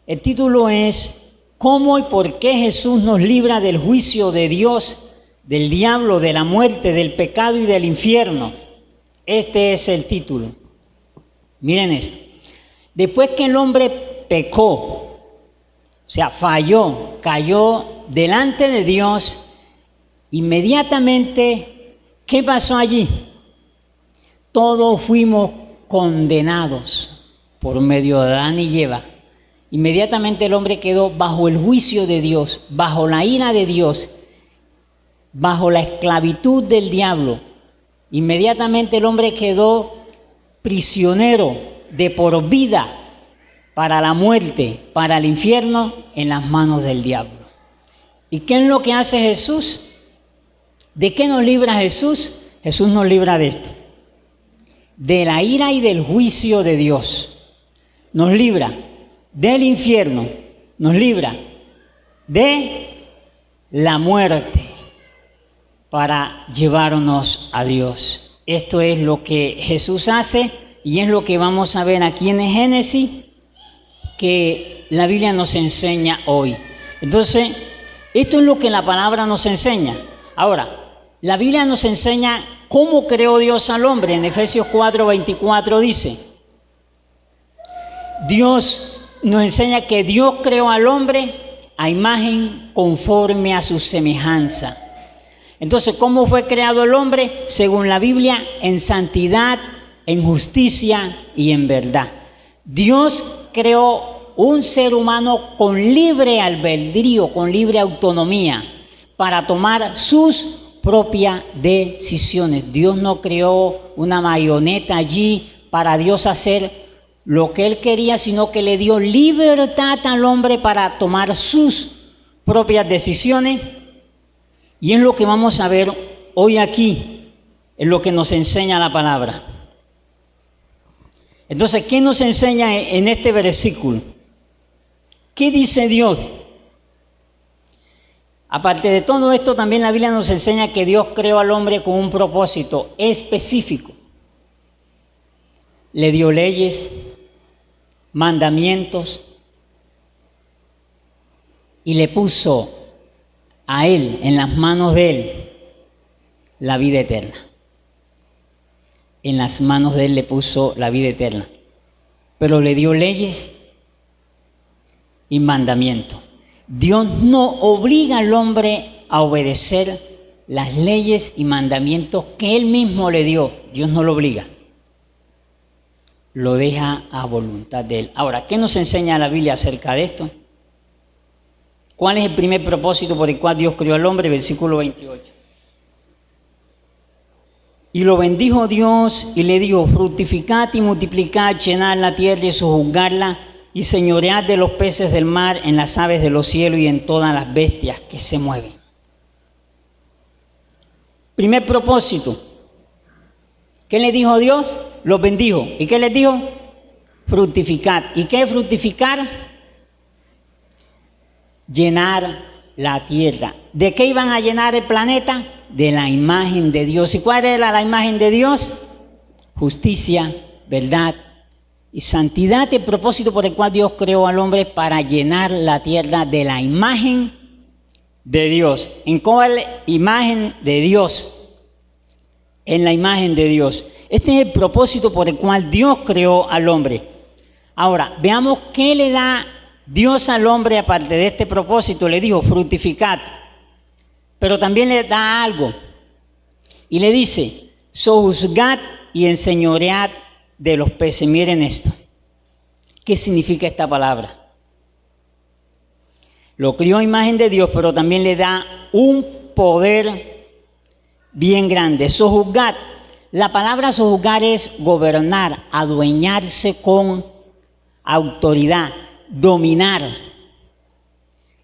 El título es ¿Cómo y por qué Jesús nos libra del juicio de Dios, del diablo, de la muerte, del pecado y del infierno? Este es el título. Miren esto. Después que el hombre pecó, o sea, falló, cayó delante de Dios, inmediatamente, ¿qué pasó allí? Todos fuimos condenados por medio de Adán y Eva. Inmediatamente el hombre quedó bajo el juicio de Dios, bajo la ira de Dios, bajo la esclavitud del diablo. Inmediatamente el hombre quedó prisionero de por vida para la muerte, para el infierno, en las manos del diablo. ¿Y qué es lo que hace Jesús? ¿De qué nos libra Jesús? Jesús nos libra de esto, de la ira y del juicio de Dios. Nos libra del infierno, nos libra de la muerte para llevarnos a Dios. Esto es lo que Jesús hace y es lo que vamos a ver aquí en el Génesis, que la Biblia nos enseña hoy. Entonces, esto es lo que la palabra nos enseña. Ahora, la Biblia nos enseña cómo creó Dios al hombre. En Efesios 4:24 dice, Dios nos enseña que Dios creó al hombre a imagen conforme a su semejanza. Entonces, ¿cómo fue creado el hombre? Según la Biblia, en santidad, en justicia y en verdad. Dios creó un ser humano con libre albedrío, con libre autonomía, para tomar sus propias decisiones. Dios no creó una marioneta allí para Dios hacer lo que Él quería, sino que le dio libertad al hombre para tomar sus propias decisiones. Y es lo que vamos a ver hoy aquí, es lo que nos enseña la palabra. Entonces, ¿qué nos enseña en este versículo? ¿Qué dice Dios? Aparte de todo esto, también la Biblia nos enseña que Dios creó al hombre con un propósito específico. Le dio leyes, mandamientos y le puso a él, en las manos de él, la vida eterna. En las manos de él le puso la vida eterna, pero le dio leyes y mandamientos. Dios no obliga al hombre a obedecer las leyes y mandamientos que él mismo le dio. Dios no lo obliga, lo deja a voluntad de él. Ahora, ¿qué nos enseña la Biblia acerca de esto? ¿Cuál es el primer propósito por el cual Dios creó al hombre? Versículo 28. Y lo bendijo Dios y le dijo, fructificad y multiplicad, llenad la tierra y sojuzgadla, y señoread de los peces del mar, en las aves de los cielos y en todas las bestias que se mueven. Primer propósito. ¿Qué le dijo Dios? Los bendijo. ¿Y qué les dijo? Fructificad. ¿Y qué es fructificar? Llenar la tierra. ¿De qué iban a llenar el planeta? De la imagen de Dios. ¿Y cuál era la imagen de Dios? Justicia, verdad y santidad. El propósito por el cual Dios creó al hombre, para llenar la tierra de la imagen de Dios. ¿En cuál imagen de Dios? En la imagen de Dios. Este es el propósito por el cual Dios creó al hombre. Ahora, veamos qué le da Dios al hombre aparte de este propósito. Le dijo, fructificad. Pero también le da algo. Y le dice, sojuzgad y enseñoread de los peces. Miren esto. ¿Qué significa esta palabra? Lo crió a imagen de Dios, pero también le da un poder bien grande. Sojuzgad. La palabra sojuzgar es gobernar, adueñarse con autoridad, dominar.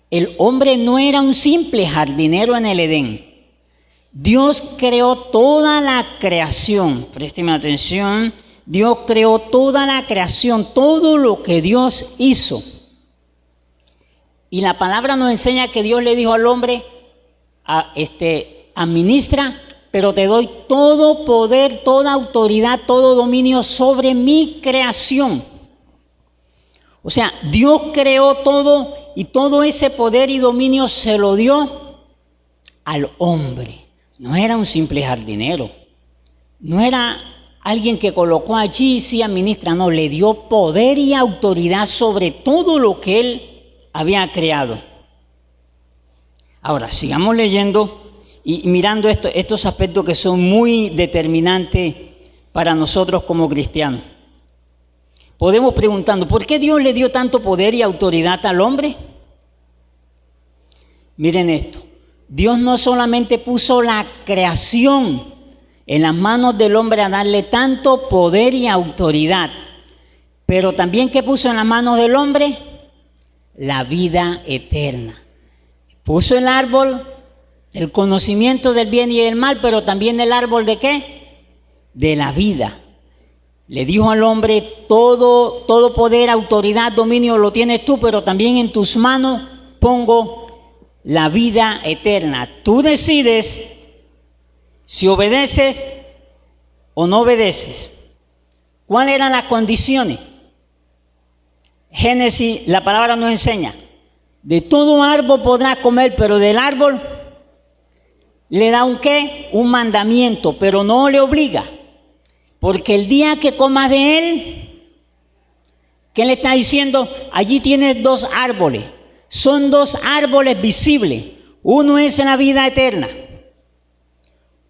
El hombre no era un simple jardinero en el Edén. Dios creó toda la creación. Présteme atención. Dios creó toda la creación, todo lo que Dios hizo. Y la palabra nos enseña que Dios le dijo al hombre, administra, pero te doy todo poder, toda autoridad, todo dominio sobre mi creación. O sea, Dios creó todo y todo ese poder y dominio se lo dio al hombre. No era un simple jardinero. No era alguien que colocó allí y sí administra. No, le dio poder y autoridad sobre todo lo que él había creado. Ahora, sigamos leyendo y mirando estos aspectos que son muy determinantes para nosotros como cristianos. Podemos preguntarnos, ¿por qué Dios le dio tanto poder y autoridad al hombre? Miren esto, Dios no solamente puso la creación en las manos del hombre a darle tanto poder y autoridad, pero también ¿qué puso en las manos del hombre? La vida eterna. Puso el árbol del conocimiento del bien y del mal, pero también el árbol ¿de qué? De la vida. Le dijo al hombre, todo poder, autoridad, dominio lo tienes tú, pero también en tus manos pongo la vida eterna. Tú decides si obedeces o no obedeces. ¿Cuáles eran las condiciones? Génesis, la palabra nos enseña, de todo árbol podrás comer, pero del árbol le da un ¿qué? Un mandamiento, pero no le obliga. Porque el día que comas de él, ¿qué le está diciendo? Allí tienes dos árboles. Son dos árboles visibles. Uno es la vida eterna.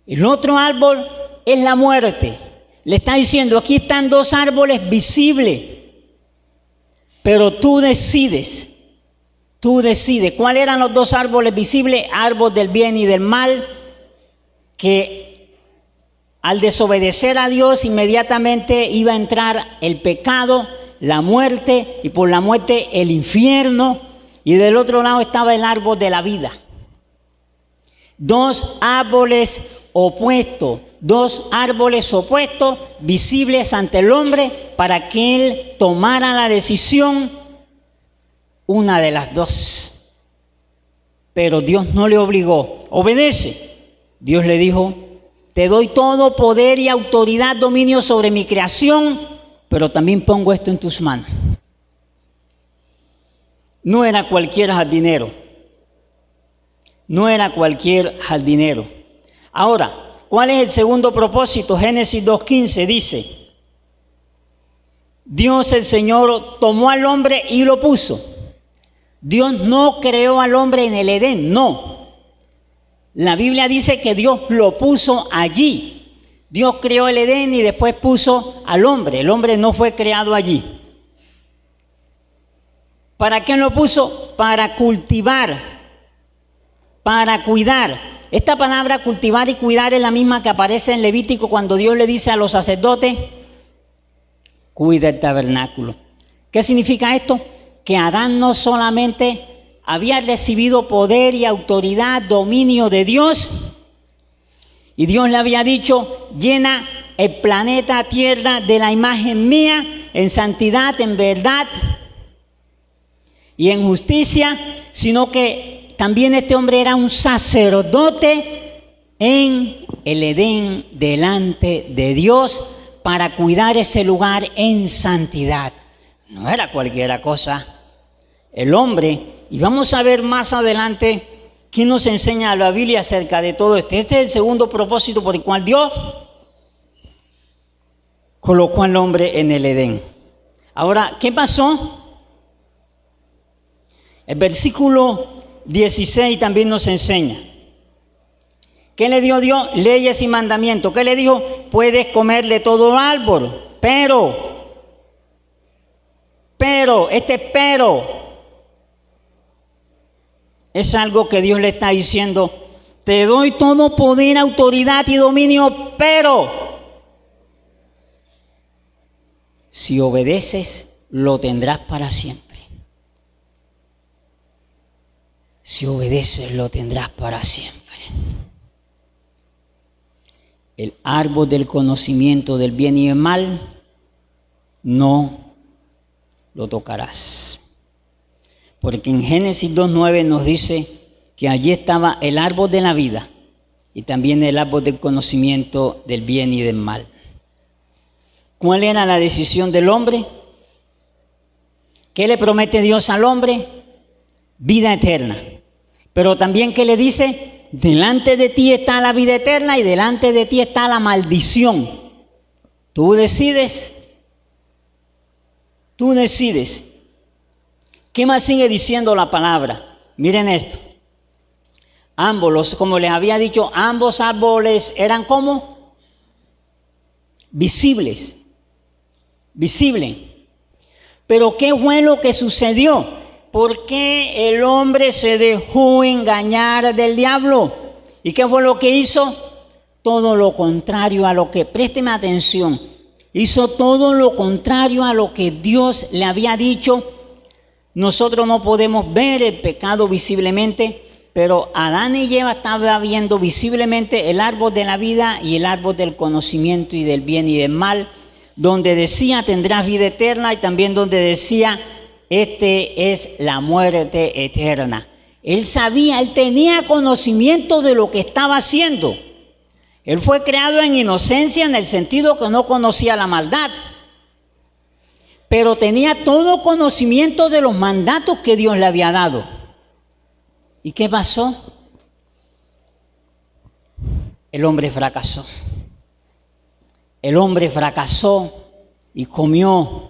El otro árbol es la muerte. Le está diciendo, aquí están dos árboles visibles. Pero tú decides. Tú decides. ¿Cuáles eran los dos árboles visibles? Árbol del bien y del mal, que al desobedecer a Dios inmediatamente iba a entrar el pecado, la muerte y por la muerte el infierno, y del otro lado estaba el árbol de la vida. Dos árboles opuestos visibles ante el hombre para que él tomara la decisión, una de las dos. Pero Dios no le obligó, obedece. Dios le dijo, te doy todo poder y autoridad, dominio sobre mi creación, pero también pongo esto en tus manos. No era cualquier jardinero. No era cualquier jardinero. Ahora, ¿cuál es el segundo propósito? Génesis 2:15 dice, Dios el Señor tomó al hombre y lo puso. Dios no creó al hombre en el Edén, no. La Biblia dice que Dios lo puso allí. Dios creó el Edén y después puso al hombre. El hombre no fue creado allí. ¿Para qué lo puso? Para cultivar, para cuidar. Esta palabra cultivar y cuidar es la misma que aparece en Levítico cuando Dios le dice a los sacerdotes, cuida el tabernáculo. ¿Qué significa esto? Que Adán no solamente había recibido poder y autoridad, dominio de Dios, y Dios le había dicho, llena el planeta Tierra de la imagen mía, en santidad, en verdad y en justicia, sino que también este hombre era un sacerdote en el Edén delante de Dios para cuidar ese lugar en santidad. No era cualquier cosa. El hombre, y vamos a ver más adelante qué nos enseña la Biblia acerca de todo esto. Este es el segundo propósito por el cual Dios colocó al hombre en el Edén. Ahora, ¿qué pasó? El versículo 16 también nos enseña. ¿Qué le dio Dios? Leyes y mandamientos. ¿Qué le dijo? Puedes comer de todo árbol, pero, es algo que Dios le está diciendo, te doy todo poder, autoridad y dominio, pero si obedeces, lo tendrás para siempre. Si obedeces, lo tendrás para siempre. El árbol del conocimiento del bien y del mal, no lo tocarás. Porque en Génesis 2:9 nos dice que allí estaba el árbol de la vida y también el árbol del conocimiento del bien y del mal. ¿Cuál era la decisión del hombre? ¿Qué le promete Dios al hombre? Vida eterna. Pero también, ¿qué le dice? Delante de ti está la vida eterna y delante de ti está la maldición. Tú decides. Tú decides. ¿Qué más sigue diciendo la palabra? Miren esto. Ambos, como les había dicho, ambos árboles eran como visibles. Visibles. Pero ¿qué fue lo que sucedió? ¿Por qué el hombre se dejó engañar del diablo? ¿Y qué fue lo que hizo? Todo lo contrario a lo que, présteme atención, hizo todo lo contrario a lo que Dios le había dicho. Nosotros no podemos ver el pecado visiblemente, pero Adán y Eva estaban viendo visiblemente el árbol de la vida y el árbol del conocimiento y del bien y del mal, donde decía tendrás vida eterna y también donde decía este es la muerte eterna. Él sabía, él tenía conocimiento de lo que estaba haciendo. Él fue creado en inocencia en el sentido que no conocía la maldad, pero tenía todo conocimiento de los mandatos que Dios le había dado. ¿Y qué pasó? El hombre fracasó. El hombre fracasó y comió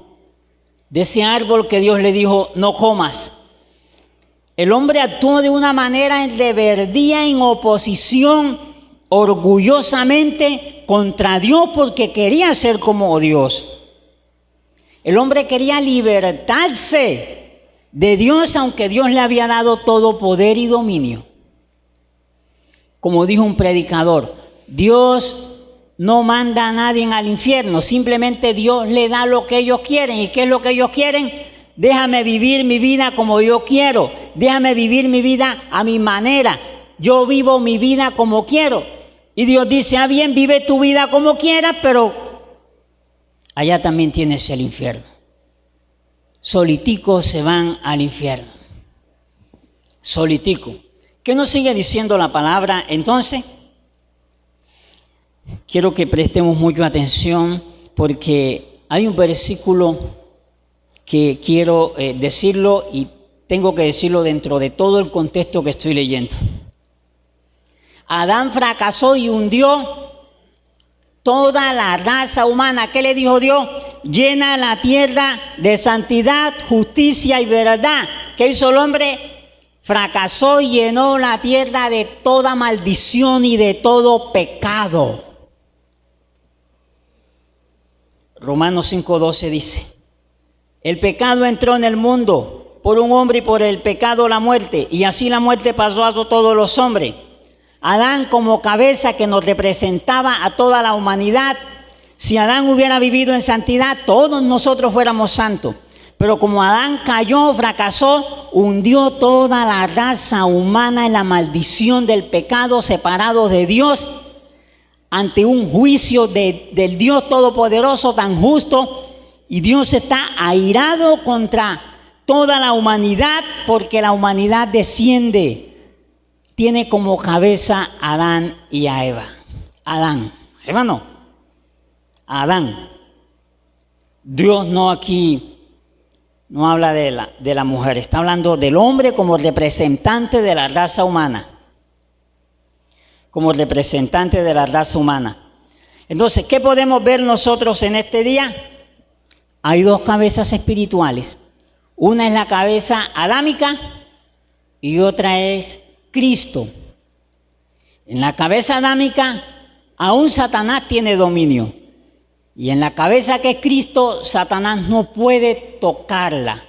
de ese árbol que Dios le dijo, no comas. El hombre actuó de una manera en rebeldía, en oposición, orgullosamente contra Dios porque quería ser como Dios. El hombre quería libertarse de Dios, aunque Dios le había dado todo poder y dominio. Como dijo un predicador, Dios no manda a nadie al infierno, simplemente Dios le da lo que ellos quieren. ¿Y qué es lo que ellos quieren? Déjame vivir mi vida como yo quiero, déjame vivir mi vida a mi manera, yo vivo mi vida como quiero. Y Dios dice, bien, vive tu vida como quieras, pero allá también tienes el infierno. Soliticos se van al infierno. Solitico. ¿Qué nos sigue diciendo la palabra entonces? Quiero que prestemos mucha atención porque hay un versículo que quiero decirlo y tengo que decirlo dentro de todo el contexto que estoy leyendo. Adán fracasó y hundió toda la raza humana. ¿Qué le dijo Dios? Llena la tierra de santidad, justicia y verdad. ¿Qué hizo el hombre? Fracasó y llenó la tierra de toda maldición y de todo pecado. Romanos 5:12 dice, el pecado entró en el mundo por un hombre y por el pecado la muerte, y así la muerte pasó a todos los hombres. Adán como cabeza que nos representaba a toda la humanidad. Si Adán hubiera vivido en santidad, todos nosotros fuéramos santos. Pero como Adán cayó, fracasó, hundió toda la raza humana en la maldición del pecado, separados de Dios, ante un juicio del Dios Todopoderoso tan justo. Y Dios está airado contra toda la humanidad porque la humanidad desciende. Tiene como cabeza a Adán y a Eva. Adán, Eva no. Adán. Dios no aquí no habla de la mujer, está hablando del hombre como representante de la raza humana. Como representante de la raza humana. Entonces, ¿qué podemos ver nosotros en este día? Hay dos cabezas espirituales. Una es la cabeza adámica y otra es Cristo. En la cabeza adámica, aún Satanás tiene dominio. Y en la cabeza que es Cristo, Satanás no puede tocarla.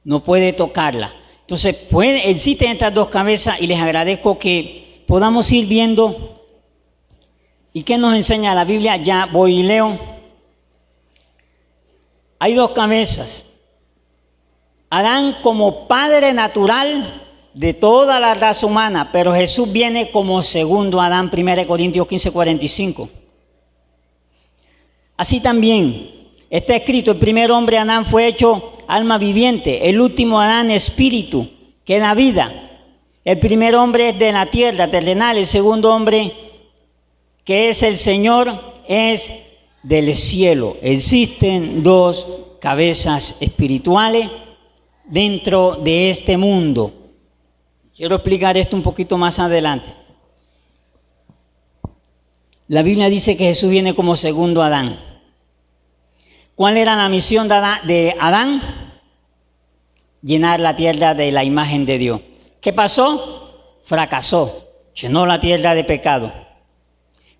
No puede tocarla. Entonces, existen estas dos cabezas y les agradezco que podamos ir viendo. ¿Y qué nos enseña la Biblia? Ya voy y leo. Hay dos cabezas. Adán como padre natural de toda la raza humana, pero Jesús viene como segundo Adán, 1 Corintios 15:45. Así también está escrito, el primer hombre Adán fue hecho alma viviente, el último Adán espíritu que da vida. El primer hombre es de la tierra terrenal, el segundo hombre que es el Señor es del cielo. Existen dos cabezas espirituales dentro de este mundo. Quiero explicar esto un poquito más adelante. La Biblia dice que Jesús viene como segundo Adán. ¿Cuál era la misión de Adán? Llenar la tierra de la imagen de Dios. ¿Qué pasó? Fracasó. Llenó la tierra de pecado.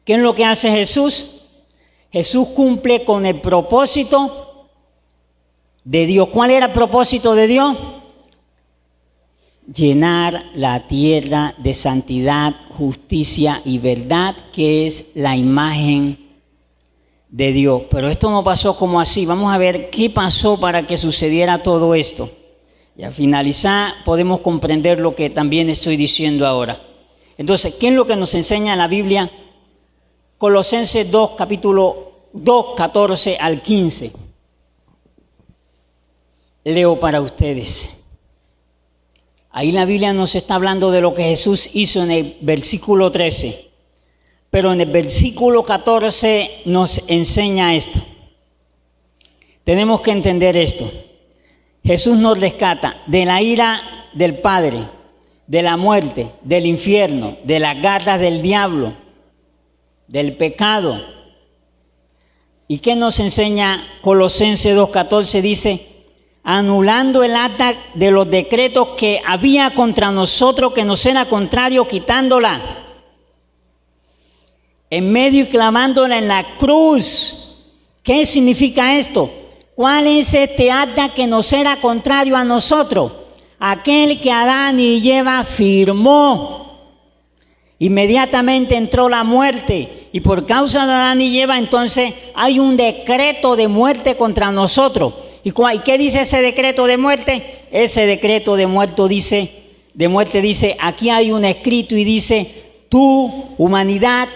¿Qué es lo que hace Jesús? Jesús cumple con el propósito de Dios. ¿Cuál era el propósito de Dios? Llenar la tierra de santidad, justicia y verdad, que es la imagen de Dios. Pero esto no pasó como así. Vamos a ver qué pasó para que sucediera todo esto. Y al finalizar podemos comprender lo que también estoy diciendo ahora. Entonces, ¿qué es lo que nos enseña la Biblia? Colosenses 2, capítulo 2, 14 al 15. Leo para ustedes. Ahí la Biblia nos está hablando de lo que Jesús hizo en el versículo 13. Pero en el versículo 14 nos enseña esto. Tenemos que entender esto. Jesús nos rescata de la ira del Padre, de la muerte, del infierno, de las garras del diablo, del pecado. ¿Y qué nos enseña Colosenses 2:14? Dice, anulando el acta de los decretos que había contra nosotros, que nos era contrario, quitándola en medio y clavándola en la cruz. ¿Qué significa esto? ¿Cuál es este acta que nos era contrario a nosotros? Aquel que Adán y Eva firmó. Inmediatamente entró la muerte, y por causa de Adán y Eva entonces hay un decreto de muerte contra nosotros. ¿Y qué dice ese decreto de muerte? Ese decreto de muerte dice, aquí hay un escrito y dice, tú, humanidad,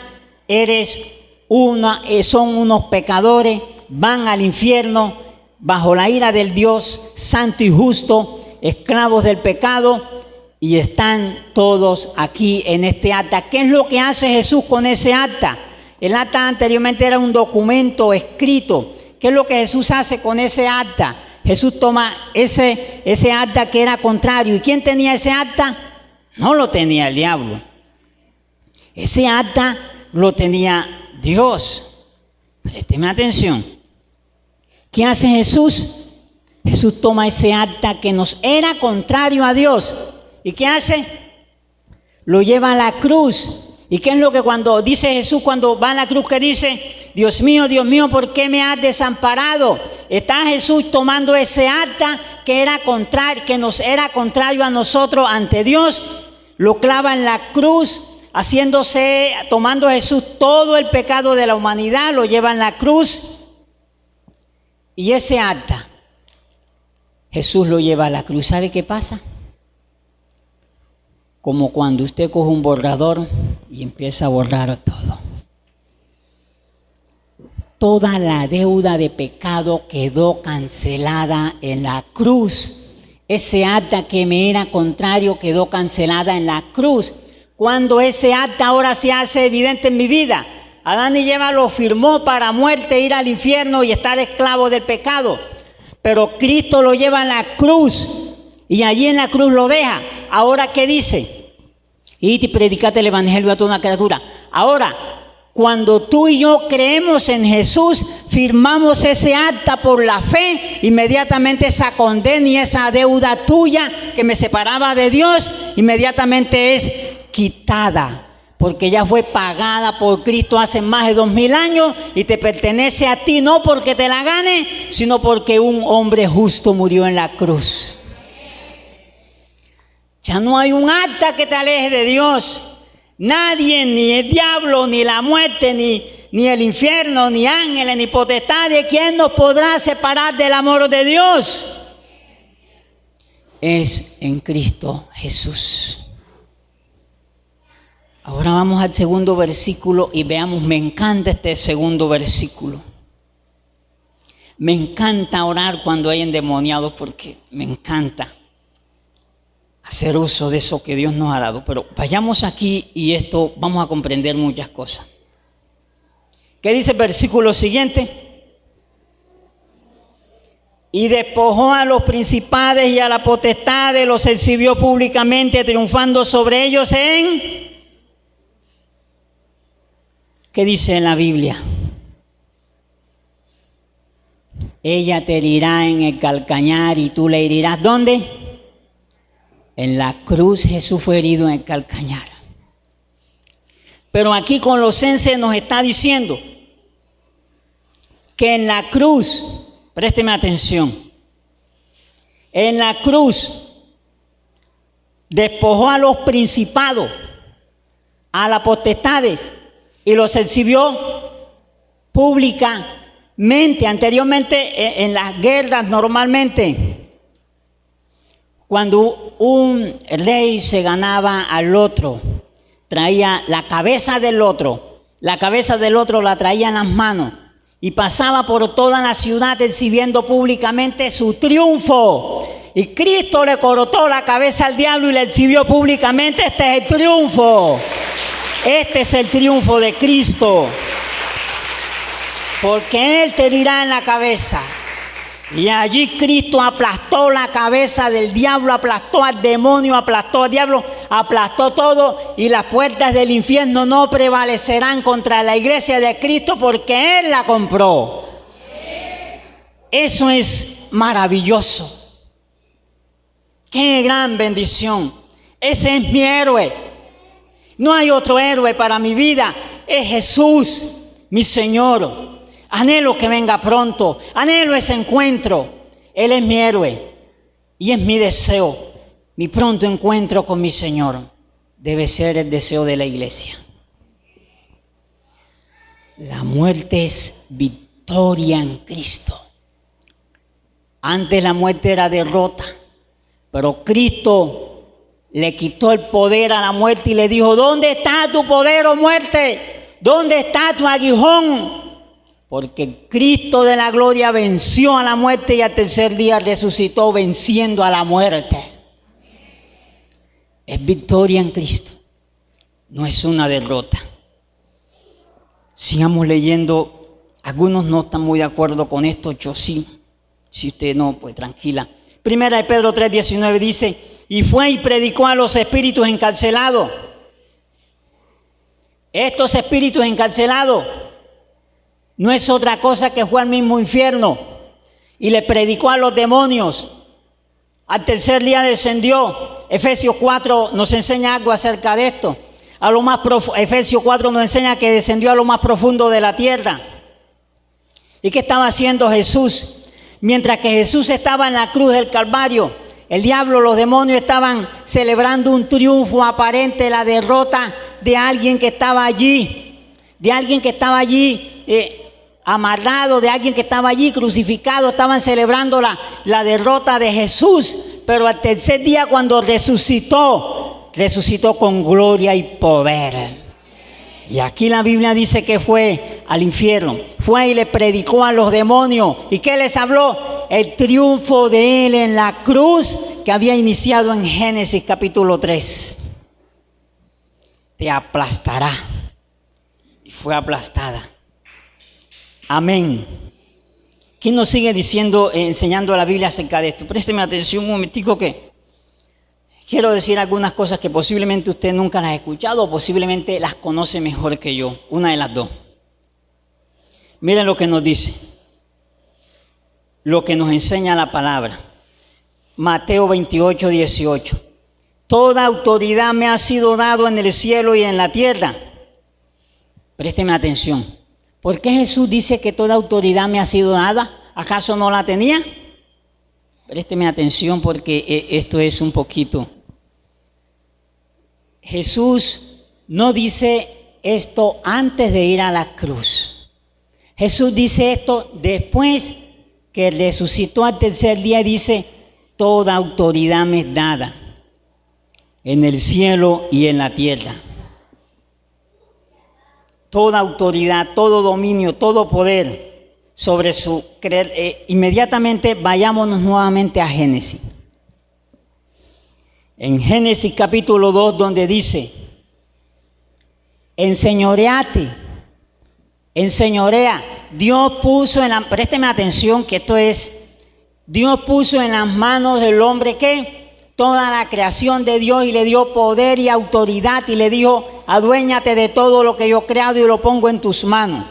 son unos pecadores, van al infierno bajo la ira del Dios santo y justo, esclavos del pecado, y están todos aquí en este acta. ¿Qué es lo que hace Jesús con ese acta? El acta anteriormente era un documento escrito. ¿Qué es lo que Jesús hace con ese acta? Jesús toma ese acta que era contrario. ¿Y quién tenía ese acta? No lo tenía el diablo. Ese acta lo tenía Dios. Présteme atención. ¿Qué hace Jesús? Jesús toma ese acta que nos era contrario a Dios. ¿Y qué hace? Lo lleva a la cruz. ¿Y qué es lo que cuando dice Jesús, cuando va a la cruz, que dice? Dios mío, ¿por qué me has desamparado? Está Jesús tomando ese acta que nos era contrario a nosotros ante Dios, lo clava en la cruz, tomando Jesús todo el pecado de la humanidad, lo lleva en la cruz, y ese acta Jesús lo lleva a la cruz. ¿Sabe qué pasa? Como cuando usted coge un borrador y empieza a borrar todo. Toda la deuda de pecado quedó cancelada en la cruz. Ese acta que me era contrario quedó cancelada en la cruz. Cuando ese acta ahora se hace evidente en mi vida. Adán y Eva lo firmó para muerte, ir al infierno y estar esclavo del pecado. Pero Cristo lo lleva a la cruz y allí en la cruz lo deja. Ahora, ¿qué dice? Y predicate el evangelio a toda criatura. Ahora, cuando tú y yo creemos en Jesús, firmamos ese acta por la fe, inmediatamente esa condena y esa deuda tuya que me separaba de Dios, inmediatamente es quitada, porque ya fue pagada por Cristo hace más de 2000 años y te pertenece a ti, no porque te la gane, sino porque un hombre justo murió en la cruz. Ya no hay un acta que te aleje de Dios. Nadie, ni el diablo, ni la muerte, ni el infierno, ni ángeles, ni potestades, ¿quién nos podrá separar del amor de Dios? Es en Cristo Jesús. Ahora vamos al segundo versículo y veamos, me encanta este segundo versículo. Me encanta orar cuando hay endemoniados porque me encanta hacer uso de eso que Dios nos ha dado. Pero vayamos aquí y esto vamos a comprender muchas cosas. ¿Qué dice el versículo siguiente? y despojó a los principales y a la potestad, los exhibió públicamente, triunfando sobre ellos en... ¿Qué dice en la Biblia? Ella te herirá en el calcañar y tú le herirás. ¿Dónde? En la cruz Jesús fue herido en el calcañar. Pero aquí Colosenses nos está diciendo que en la cruz, présteme atención, en la cruz despojó a los principados, a las potestades y los exhibió públicamente. Anteriormente en las guerras normalmente, cuando un rey se ganaba al otro, traía la cabeza del otro la traía en las manos y pasaba por toda la ciudad exhibiendo públicamente su triunfo. Y Cristo le cortó la cabeza al diablo y le exhibió públicamente. Este es el triunfo. Este es el triunfo de Cristo. Porque Él te herirá en la cabeza. Y allí Cristo aplastó la cabeza del diablo, aplastó al demonio, aplastó al diablo, aplastó todo, y las puertas del infierno no prevalecerán contra la iglesia de Cristo porque Él la compró. Eso es maravilloso. Qué gran bendición. Ese es mi héroe. No hay otro héroe para mi vida. Es Jesús, mi Señor. Anhelo que venga pronto, anhelo ese encuentro. Él es mi héroe y es mi deseo. Mi pronto encuentro con mi Señor debe ser el deseo de la iglesia. La muerte es victoria en Cristo. Antes la muerte era derrota, pero Cristo le quitó el poder a la muerte y le dijo: ¿dónde está tu poder, oh muerte? ¿Dónde está tu aguijón? Porque Cristo de la gloria venció a la muerte y al tercer día resucitó venciendo a la muerte. Es victoria en Cristo, no es una derrota. Sigamos leyendo. Algunos no están muy de acuerdo con esto, yo sí. Si usted no, pues tranquila. Primera de Pedro 3:19 dice: y fue y predicó a los espíritus encarcelados. Estos espíritus encarcelados no es otra cosa que fue al mismo infierno y le predicó a los demonios. Al tercer día descendió. Efesios 4 nos enseña algo acerca de esto. Efesios 4 nos enseña que descendió a lo más profundo de la tierra. ¿Y qué estaba haciendo Jesús? Mientras que Jesús estaba en la cruz del Calvario, el diablo, los demonios estaban celebrando un triunfo aparente, la derrota de alguien que estaba allí, amarrado, de alguien que estaba allí crucificado. Estaban celebrando la derrota de Jesús, pero al tercer día, cuando resucitó con gloria y poder. Y aquí la Biblia dice que fue al infierno, fue y le predicó a los demonios. ¿Y qué les habló? El triunfo de Él en la cruz que había iniciado en Génesis capítulo 3. Te aplastará. Y fue aplastada. Amén. ¿Quién nos sigue diciendo, enseñando la Biblia acerca de esto? Présteme atención un momentico, que quiero decir algunas cosas que posiblemente usted nunca las ha escuchado o posiblemente las conoce mejor que yo. Una de las dos. Miren lo que nos dice, lo que nos enseña la palabra. Mateo 28:18. Toda autoridad me ha sido dado en el cielo y en la tierra. Présteme atención. ¿Por qué Jesús dice que toda autoridad me ha sido dada? ¿Acaso no la tenía? Présteme atención porque esto es un poquito. Jesús no dice esto antes de ir a la cruz. Jesús dice esto después que resucitó al tercer día. Dice: toda autoridad me es dada en el cielo y en la tierra. Toda autoridad, todo dominio, todo poder sobre su creer. Inmediatamente vayámonos nuevamente a Génesis. En Génesis capítulo 2, donde dice: enseñoreate, enseñorea. Dios puso présteme atención que esto es Dios puso en las manos del hombre ¿qué? Toda la creación de Dios, y le dio poder y autoridad y le dijo: aduéñate de todo lo que yo he creado y lo pongo en tus manos.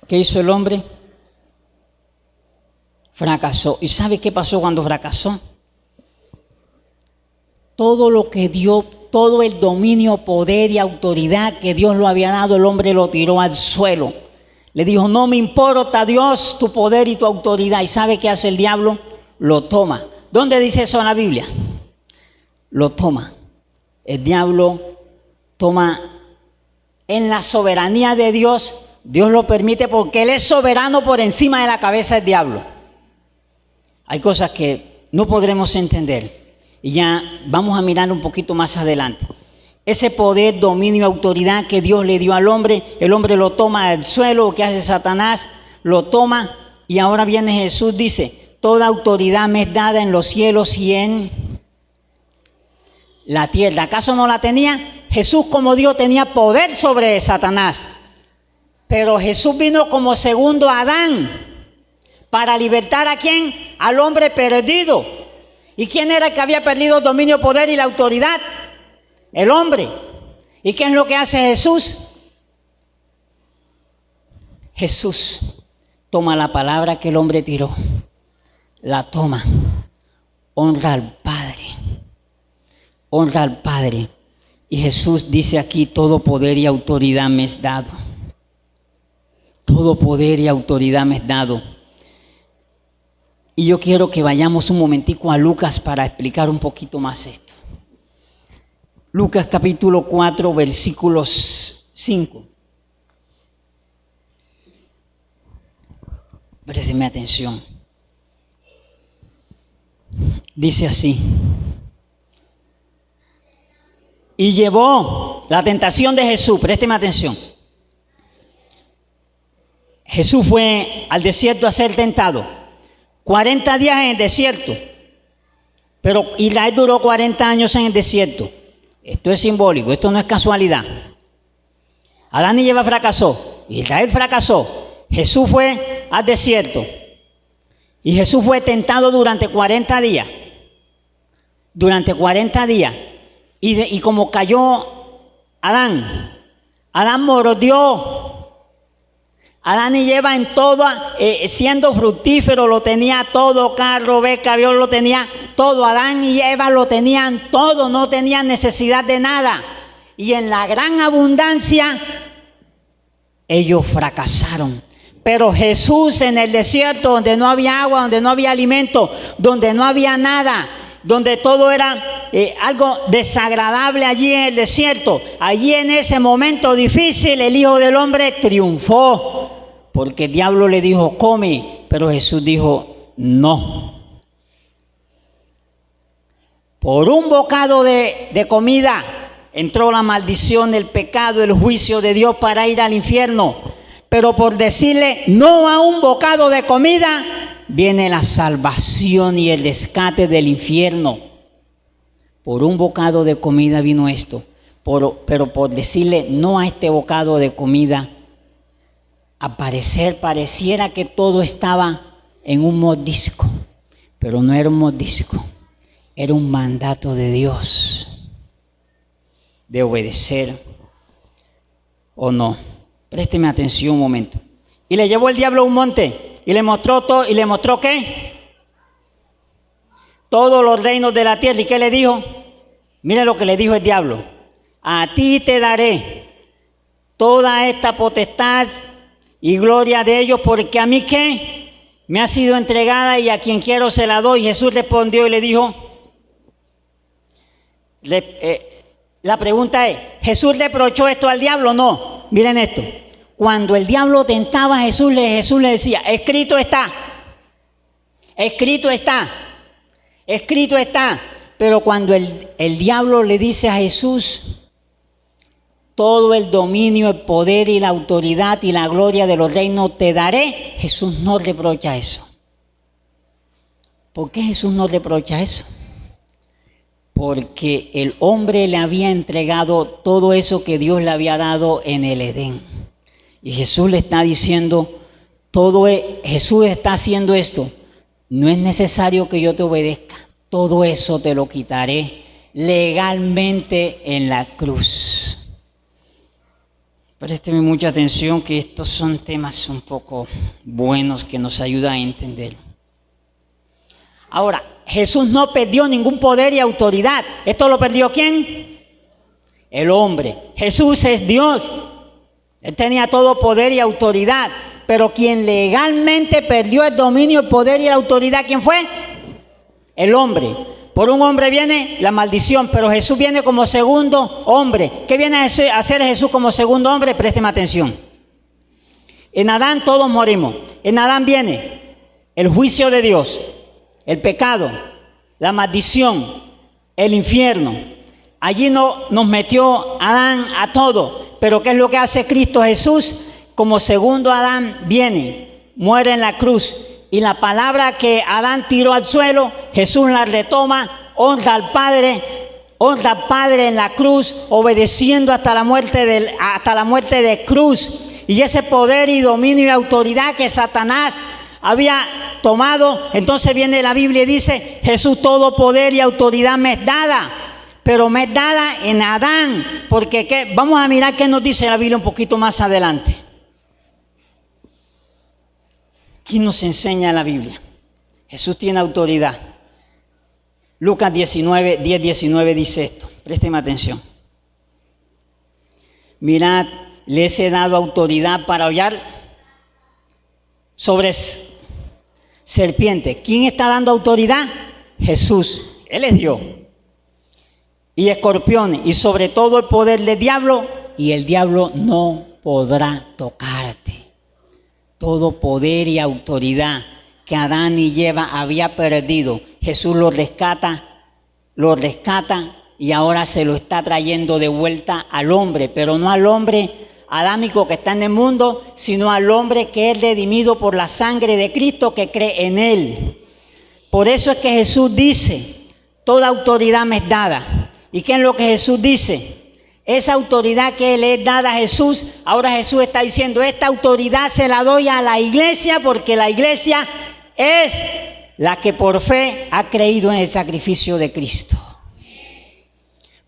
¿Qué hizo el hombre? Fracasó. ¿Y sabe qué pasó cuando fracasó? Todo lo que Dios, todo el dominio, poder y autoridad que Dios lo había dado, el hombre lo tiró al suelo. Le dijo: no me importa, Dios, tu poder y tu autoridad. ¿Y sabe qué hace el diablo? Lo toma. ¿Dónde dice eso en la Biblia? Lo toma. El diablo toma en la soberanía de Dios. Dios lo permite porque Él es soberano por encima de la cabeza del diablo. Hay cosas que no podremos entender. Y ya vamos a mirar un poquito más adelante. Ese poder, dominio, autoridad que Dios le dio al hombre, el hombre lo toma del suelo. ¿Qué hace Satanás? Lo toma, y ahora viene Jesús, dice: toda autoridad me es dada en los cielos y en la tierra. ¿Acaso no la tenía? Jesús, como Dios, tenía poder sobre Satanás. Pero Jesús vino como segundo Adán para libertar ¿a quién? Al hombre perdido. ¿Y quién era el que había perdido el dominio, poder y la autoridad? El hombre. ¿Y qué es lo que hace Jesús? Jesús toma la palabra que el hombre tiró, la toma, honra al Padre, honra al Padre. Y Jesús dice aquí: todo poder y autoridad me es dado. Todo poder y autoridad me es dado. Y yo quiero que vayamos un momentico a Lucas para explicar un poquito más esto. Lucas capítulo 4, versículos 5. Présteme atención. Dice así: y llevó la tentación de Jesús. Présteme atención. Jesús fue al desierto a ser tentado. 40 días en el desierto. Pero Israel duró 40 años en el desierto. Esto es simbólico, esto no es casualidad. Adán y Eva fracasó, Israel fracasó. Jesús fue al desierto. Y Jesús fue tentado durante 40 días. Durante 40 días. Y como cayó Adán mordió. Adán y Eva en todo, siendo fructífero, lo tenía todo: carro, beca, avión, lo tenía todo. Adán y Eva lo tenían todo, no tenían necesidad de nada. Y en la gran abundancia, ellos fracasaron. Pero Jesús en el desierto, donde no había agua, donde no había alimento, donde no había nada, donde todo era algo desagradable allí en el desierto, allí en ese momento difícil, el Hijo del Hombre triunfó. Porque el diablo le dijo: come, pero Jesús dijo: no. Por un bocado de comida entró la maldición, el pecado, el juicio de Dios para ir al infierno. Pero por decirle no a un bocado de comida, viene la salvación y el rescate del infierno. Por un bocado de comida vino esto. Pero por decirle no a este bocado de comida, pareciera que todo estaba en un mordisco. Pero no era un mordisco, era un mandato de Dios de obedecer o no. Présteme atención un momento. Y le llevó el diablo a un monte y le mostró todo. ¿Y le mostró qué? Todos los reinos de la tierra. ¿Y qué le dijo? Mire lo que le dijo el diablo: a ti te daré toda esta potestad y gloria de ellos, porque a mí ¿qué? Me ha sido entregada, y a quien quiero se la doy. Jesús respondió y le dijo, la pregunta es, ¿Jesús reprochó esto al diablo? No. Miren esto. Cuando el diablo tentaba a Jesús le decía: escrito está, escrito está, escrito está. Pero cuando el diablo le dice a Jesús: todo el dominio, el poder y la autoridad y la gloria de los reinos te daré, Jesús no reprocha eso. ¿Por qué Jesús no reprocha eso? Porque el hombre le había entregado todo eso que Dios le había dado en el Edén. Y Jesús le está diciendo: Jesús está haciendo esto. No es necesario que yo te obedezca. Todo eso te lo quitaré legalmente en la cruz. Présteme mucha atención, que estos son temas un poco buenos que nos ayudan a entender. Ahora, Jesús no perdió ningún poder y autoridad. ¿Esto lo perdió quién? El hombre. Jesús es Dios. Él tenía todo poder y autoridad. Pero quien legalmente perdió el dominio, el poder y la autoridad, ¿quién fue? El hombre. Por un hombre viene la maldición, pero Jesús viene como segundo hombre. ¿Qué viene a hacer Jesús como segundo hombre? Présteme atención. En Adán todos morimos. En Adán viene el juicio de Dios, el pecado, la maldición, el infierno. Allí nos metió Adán a todo. Pero ¿qué es lo que hace Cristo Jesús? Como segundo Adán viene, muere en la cruz. Y la palabra que Adán tiró al suelo, Jesús la retoma, honra al Padre en la cruz, obedeciendo hasta la muerte de cruz. Y ese poder y dominio y autoridad que Satanás había tomado, entonces viene la Biblia y dice: Jesús, todo poder y autoridad me es dada, pero me es dada en Adán. Porque vamos a mirar qué nos dice la Biblia un poquito más adelante. ¿Quién nos enseña la Biblia? Jesús tiene autoridad. Lucas 10:19 dice esto. Présteme atención. Mirad, les he dado autoridad para hollar sobre serpientes. ¿Quién está dando autoridad? Jesús. Él es Dios. Y escorpiones, y sobre todo el poder del diablo, y el diablo no podrá tocarte. Todo poder y autoridad que Adán y Eva había perdido, Jesús lo rescata y ahora se lo está trayendo de vuelta al hombre, pero no al hombre adámico que está en el mundo, sino al hombre que es redimido por la sangre de Cristo, que cree en él. Por eso es que Jesús dice: toda autoridad me es dada. ¿Y qué es lo que Jesús dice? Esa autoridad que le es dada a Jesús, ahora Jesús está diciendo: esta autoridad se la doy a la iglesia, porque la iglesia es la que por fe ha creído en el sacrificio de Cristo.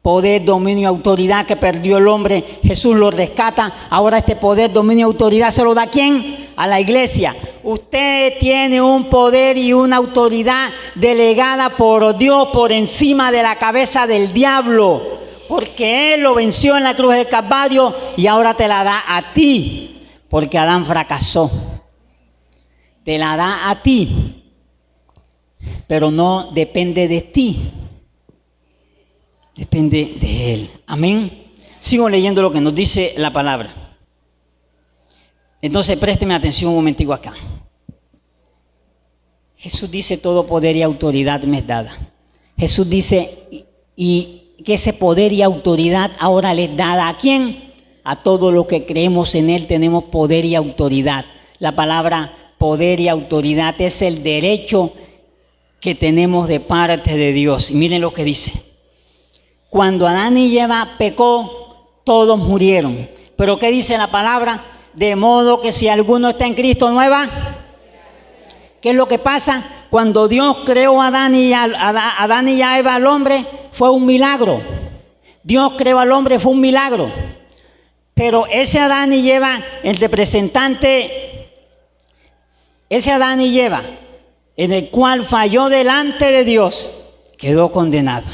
Poder, dominio, autoridad que perdió el hombre, Jesús lo rescata. Ahora este poder, dominio, autoridad se lo da ¿a quién? A la iglesia. Usted tiene un poder y una autoridad delegada por Dios por encima de la cabeza del diablo, porque Él lo venció en la cruz del Calvario y ahora te la da a ti, porque Adán fracasó. Te la da a ti, pero no depende de ti, depende de Él. Amén. Sigo leyendo lo que nos dice la palabra. Entonces présteme atención un momentico acá. Jesús dice: todo poder y autoridad me es dada. Jesús dice y que ese poder y autoridad ahora le es dada ¿a quién? A todos los que creemos en Él tenemos poder y autoridad. La palabra poder y autoridad es el derecho que tenemos de parte de Dios. Y miren lo que dice: cuando Adán y Eva pecó, todos murieron. Pero ¿qué dice la palabra? De modo que si alguno está en Cristo, nueva. ¿Qué es lo que pasa? Cuando Dios creó a Adán y a Eva, al hombre, fue un milagro. Dios creó al hombre, fue un milagro. Pero ese Adán y Eva, el representante, ese Adán y Eva, en el cual falló delante de Dios, quedó condenado.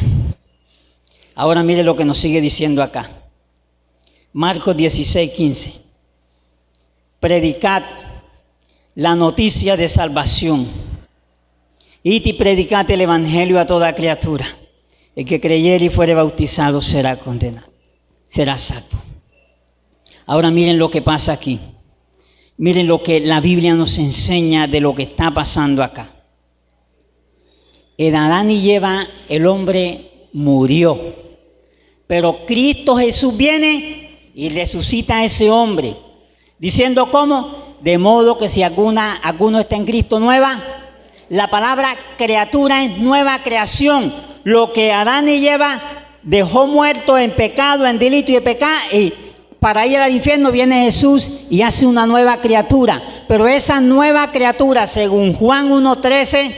Ahora mire lo que nos sigue diciendo acá. Marcos 16:15. Predicad la noticia de salvación. Id y predicad el evangelio a toda criatura. El que creyere y fuere bautizado será condenado, será salvo. Ahora miren lo que pasa aquí. Miren lo que la Biblia nos enseña de lo que está pasando acá. En Adán y Eva el hombre murió, pero Cristo Jesús viene y resucita a ese hombre, diciendo ¿cómo? De modo que si alguno está en Cristo, nueva. La palabra criatura es nueva creación. Lo que Adán y Eva dejó muerto en pecado, en delito y en pecado, y para ir al infierno viene Jesús y hace una nueva criatura. Pero esa nueva criatura, según Juan 1:13,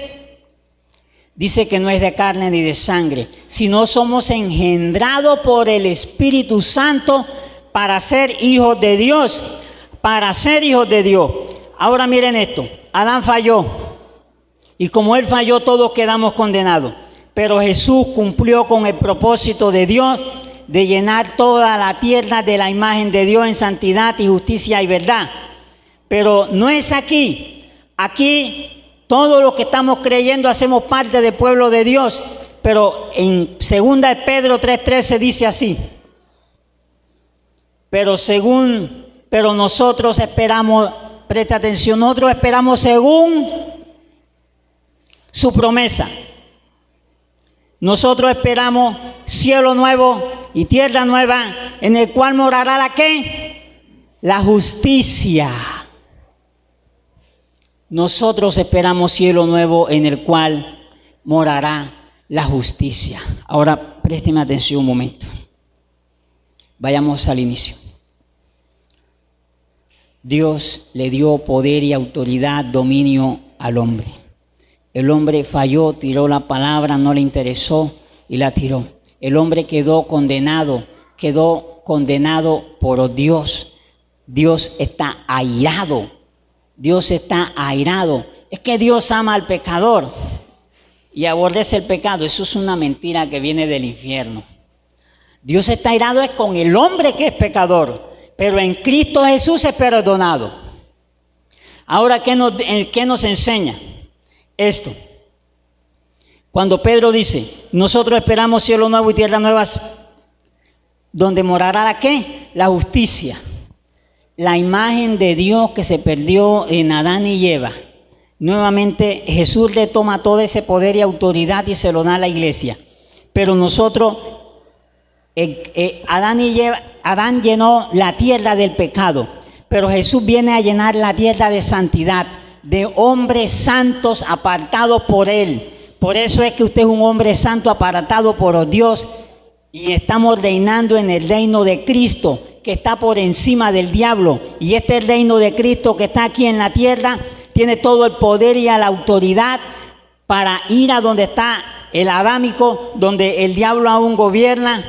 dice que no es de carne ni de sangre, sino somos engendrados por el Espíritu Santo para ser hijos de Dios. Para ser hijos de Dios. Ahora miren esto. Adán falló. Y como él falló, todos quedamos condenados. Pero Jesús cumplió con el propósito de Dios de llenar toda la tierra de la imagen de Dios en santidad y justicia y verdad. Pero no es aquí. Aquí todos los que estamos creyendo hacemos parte del pueblo de Dios. Pero en 2 de Pedro 3:13 dice así. Pero nosotros esperamos, presta atención, nosotros esperamos según su promesa. Nosotros esperamos cielo nuevo y tierra nueva, en el cual morará ¿la qué? La justicia. Nosotros esperamos cielo nuevo en el cual morará la justicia. Ahora, présteme atención un momento. Vayamos al inicio. Dios le dio poder y autoridad, dominio al hombre. El hombre falló, tiró la palabra, no le interesó y la tiró. El hombre quedó condenado por Dios. Dios está airado. Dios está airado. Es que Dios ama al pecador y aborrece el pecado. Eso es una mentira que viene del infierno. Dios está airado es con el hombre que es pecador, pero en Cristo Jesús es perdonado. Ahora, ¿qué nos enseña esto? Cuando Pedro dice, nosotros esperamos cielo nuevo y tierra nuevas, donde morará ¿la qué? La justicia. La imagen de Dios que se perdió en Adán y Eva. Nuevamente Jesús le toma todo ese poder y autoridad y se lo da a la iglesia. Pero nosotros, Adán llenó la tierra del pecado, pero Jesús viene a llenar la tierra de santidad, de hombres santos apartados por Él. Por eso es que usted es un hombre santo apartado por Dios y estamos reinando en el reino de Cristo, que está por encima del diablo. Y este reino de Cristo que está aquí en la tierra tiene todo el poder y la autoridad para ir a donde está el adámico, donde el diablo aún gobierna.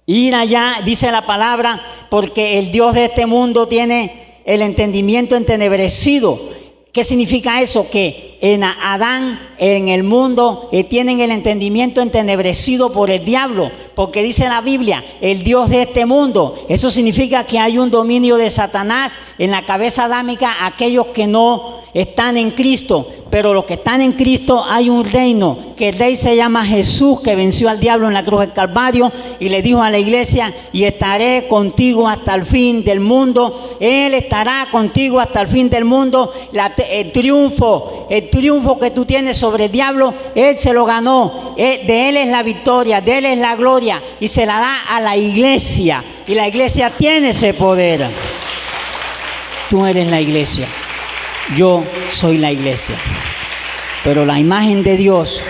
Ir allá, dice la palabra, porque el Dios de este mundo tiene el entendimiento entenebrecido. ¿Qué significa eso? Que en Adán, en el mundo, tienen el entendimiento entenebrecido por el diablo, porque dice la Biblia, el Dios de este mundo. Eso significa que hay un dominio de Satanás en la cabeza adámica, aquellos que no están en Cristo. Pero los que están en Cristo hay un reino, que el rey se llama Jesús, que venció al diablo en la cruz del Calvario y le dijo a la iglesia, y estaré contigo hasta el fin del mundo. Él estará contigo hasta el fin del mundo. El triunfo que tú tienes sobre el diablo, Él se lo ganó. De Él es la victoria, de Él es la gloria y se la da a la iglesia. Y la iglesia tiene ese poder. Tú eres la iglesia. Yo soy la iglesia, pero la imagen de Dios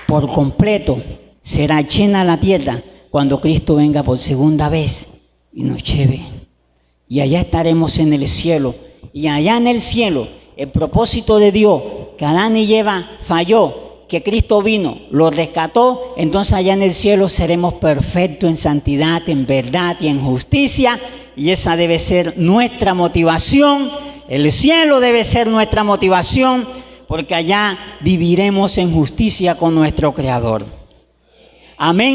por completo será llena la tierra cuando Cristo venga por segunda vez y nos lleve. Y allá estaremos en el cielo. Y allá en el cielo, el propósito de Dios, que Adán y Eva falló, que Cristo vino, lo rescató, entonces allá en el cielo seremos perfectos en santidad, en verdad y en justicia. Y esa debe ser nuestra motivación. El cielo debe ser nuestra motivación, porque allá viviremos en justicia con nuestro Creador. Amén.